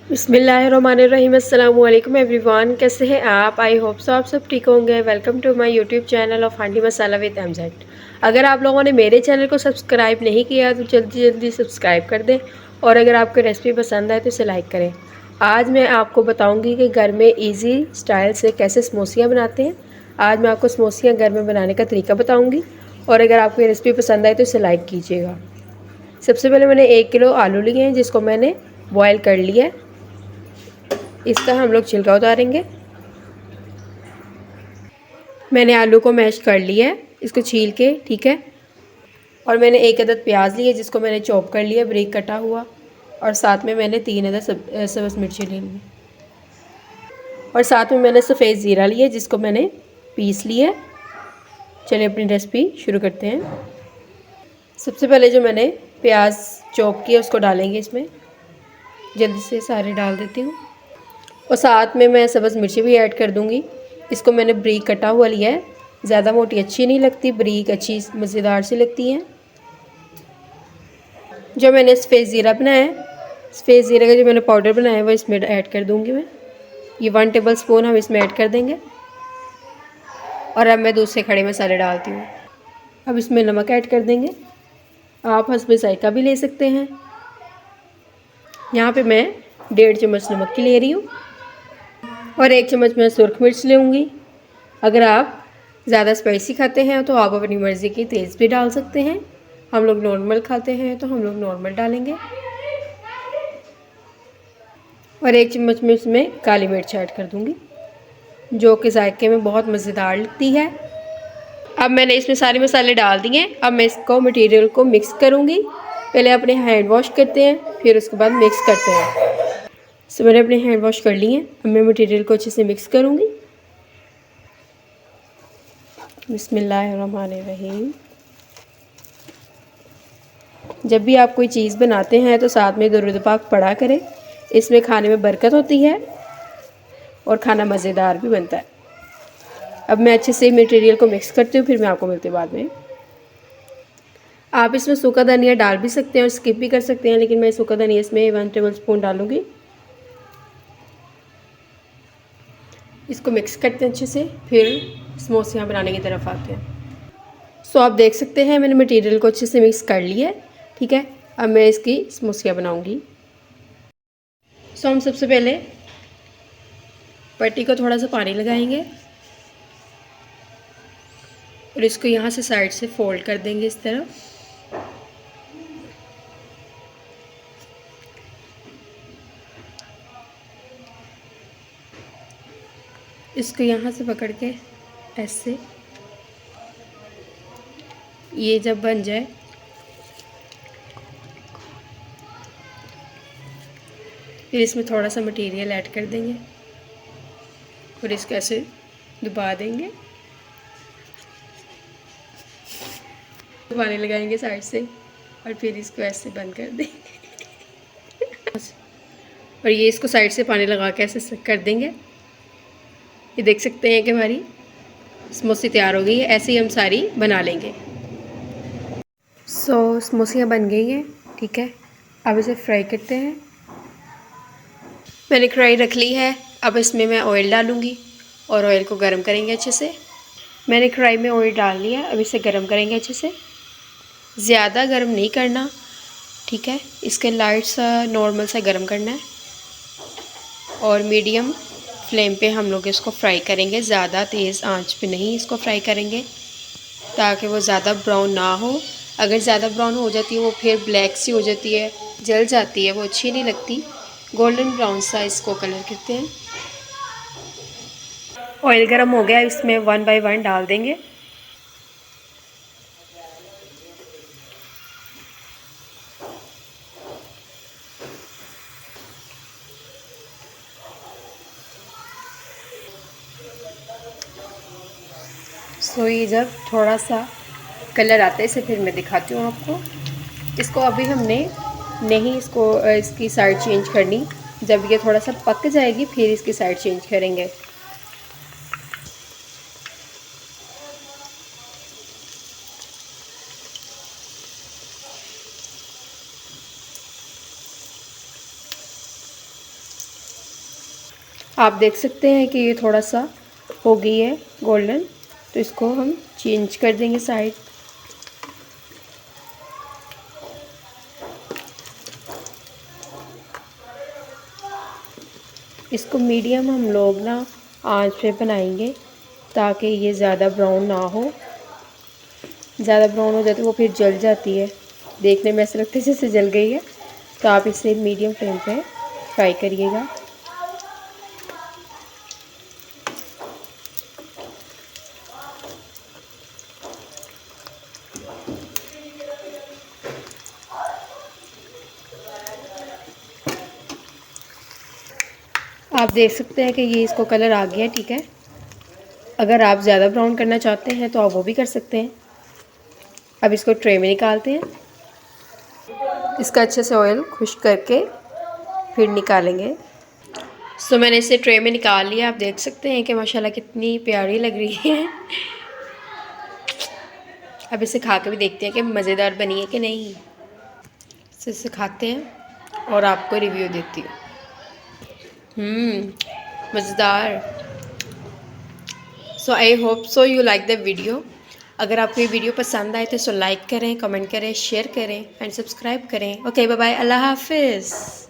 बिस्मिल्लाहिर्रहमानिर्रहीम। अस्सलाम वालेकुम एवरीवन, कैसे हैं आप? आई होप सो आप सब ठीक होंगे। Welcome to my YouTube channel of Handi Masala with Mz. अगर आप लोगों ने मेरे चैनल को सब्सक्राइब नहीं किया तो जल्दी जल्दी सब्सक्राइब कर दें, और अगर आपको रेसिपी पसंद आए तो इसे लाइक करें। आज मैं आपको बताऊँगी कि घर में ईजी स्टाइल से कैसे समोसियाँ बनाते हैं। आज मैं आपको समोसियाँ घर में बनाने का तरीका बताऊँगी, और अगर आपको ये रेसिपी पसंद आए तो इसे लाइक कीजिएगा। सबसे पहले मैंने 1 किलो आलू लिए हैं, जिसको मैंने बॉयल कर लिया है। इसका हम लोग छिलका उतारेंगे। मैंने आलू को मैश कर लिया है, इसको छील के, ठीक है। और मैंने 1 अदद प्याज लिए, जिसको मैंने चॉप कर लिया, बारीक कटा हुआ। और साथ में मैंने 3 अदद सब्ज़ मिर्ची ले ली, और साथ में मैंने सफ़ेद ज़ीरा लिया, जिसको मैंने पीस लिया। चलिए अपनी रेसिपी शुरू करते हैं। सबसे पहले जो मैंने प्याज चॉप किया उसको डालेंगे इसमें। जल्दी से सारे डाल देती हूँ, और साथ में मैं सब्ज़ मिर्ची भी ऐड कर दूँगी। इसको मैंने बारीक कटा हुआ लिया है, ज़्यादा मोटी अच्छी नहीं लगती, बारीक अच्छी मज़ेदार सी लगती हैं। जो मैंने सफ़ेद ज़ीरा बनाया है, सफ़ेद ज़ीरा का जो मैंने पाउडर बनाया है वो इसमें ऐड कर दूँगी मैं। ये 1 टेबल स्पून हम इसमें ऐड कर देंगे। और अब मैं दूसरे खड़े मसाले डालती हूँ। अब इसमें नमक ऐड कर देंगे, आप हस्बे जायका भी ले सकते हैं। यहाँ पे मैं 1.5 चम्मच नमक की ले रही हूँ, और 1 चम्मच मैं सुरख मिर्च लूँगी। अगर आप ज़्यादा स्पाइसी खाते हैं तो आप अपनी मर्ज़ी की तेज़ भी डाल सकते हैं। हम लोग नॉर्मल खाते हैं तो हम लोग नॉर्मल डालेंगे। और 1 चम्मच में इसमें काली मिर्च ऐड कर दूँगी, जो कि जायके में बहुत मज़ेदार लगती है। अब मैंने इसमें सारे मसाले डाल दिए। अब मैं इसको मटेरियल को मिक्स करूँगी। पहले अपने हैंड वॉश करते हैं, फिर उसके बाद मिक्स करते हैं। सो मैंने अपने हैंड वॉश कर लिए हैं। अब मैं मटेरियल को अच्छे से मिक्स करूँगी। बिस्मिल्लाहिर्रहमानिर्रहीम। जब भी आप कोई चीज़ बनाते हैं तो साथ में दुरूद पाक पढ़ा करें। इसमें खाने में बरकत होती है और खाना मज़ेदार भी बनता है। अब मैं अच्छे से मटेरियल को मिक्स करती हूँ, फिर मैं आपको मिलती हूँ बाद में। आप इसमें सूखा धनिया डाल भी सकते हैं और स्किप भी कर सकते हैं, लेकिन मैं सूखा धनिया इसमें 1 टेबल स्पून डालूँगी। इसको मिक्स करते हैं अच्छे से, फिर समोसियाँ बनाने की तरफ आते हैं। सो आप देख सकते हैं मैंने मटेरियल को अच्छे से मिक्स कर लिया है, ठीक है। अब मैं इसकी समोसियाँ बनाऊँगी। सो हम सबसे पहले पट्टी को थोड़ा सा पानी लगाएंगे, और इसको यहाँ से साइड से फोल्ड कर देंगे इस तरफ। इसको यहाँ से पकड़ के ऐसे, ये जब बन जाए फिर इसमें थोड़ा सा मटेरियल ऐड कर देंगे, और इसको ऐसे दबा देंगे। पानी लगाएंगे साइड से, और फिर इसको ऐसे बंद कर देंगे। और ये इसको साइड से पानी लगा के ऐसे कर देंगे। ये देख सकते हैं कि हमारी समोसी तैयार हो गई है। ऐसे ही हम सारी बना लेंगे। सो समोसियाँ बन गई हैं, ठीक है। अब इसे फ्राई करते हैं। मैंने कढ़ाई रख ली है। अब इसमें मैं ऑयल डालूँगी, और ऑयल को गर्म करेंगे अच्छे से। मैंने कढ़ाई में ऑयल डाल लिया, अब इसे गर्म करेंगे अच्छे से। ज़्यादा गर्म नहीं करना, ठीक है। इसके लाइट सा नॉर्मल सा गर्म करना है, और मीडियम फ्लेम पे हम लोग इसको फ्राई करेंगे। ज़्यादा तेज़ आंच पे नहीं इसको फ्राई करेंगे, ताकि वो ज़्यादा ब्राउन ना हो। अगर ज़्यादा ब्राउन हो जाती है वो फिर ब्लैक सी हो जाती है, जल जाती है, वो अच्छी नहीं लगती। गोल्डन ब्राउन सा इसको कलर करते हैं। ऑयल गर्म हो गया, इसमें 1 बाय 1 डाल देंगे। सो ये जब थोड़ा सा कलर आता है इसे फिर मैं दिखाती हूँ आपको। इसको अभी हमने नहीं इसकी साइड चेंज करनी। जब ये थोड़ा सा पक जाएगी फिर इसकी साइड चेंज करेंगे। आप देख सकते हैं कि ये थोड़ा सा हो गई है गोल्डन, तो इसको हम चेंज कर देंगे साइड। इसको मीडियम हम लोग ना आंच पे बनाएंगे ताकि ये ज़्यादा ब्राउन ना हो। ज़्यादा ब्राउन हो जाती है वो फिर जल जाती है, देखने में ऐसा लगता है जैसे जल गई है। तो आप इसे मीडियम फ्लेम पे फ्राई करिएगा। आप देख सकते हैं कि ये इसको कलर आ गया, ठीक है। अगर आप ज़्यादा ब्राउन करना चाहते हैं तो आप वो भी कर सकते हैं। अब इसको ट्रे में निकालते हैं। इसका अच्छे से ऑयल खुश्क करके फिर निकालेंगे। सो मैंने इसे ट्रे में निकाल लिया। आप देख सकते हैं कि माशाल्लाह कितनी प्यारी लग रही है। अब इसे खा के भी देखते हैं कि मज़ेदार बनी है कि नहीं। इसे खाते हैं और आपको रिव्यू देती हूँ। मज़ेदार। So I hope so you like the video. अगर आपको ये वीडियो पसंद आए तो लाइक करें, कमेंट करें, शेयर करें एंड सब्सक्राइब करें। ओके, बाय बाय, अल्लाह हाफिज़।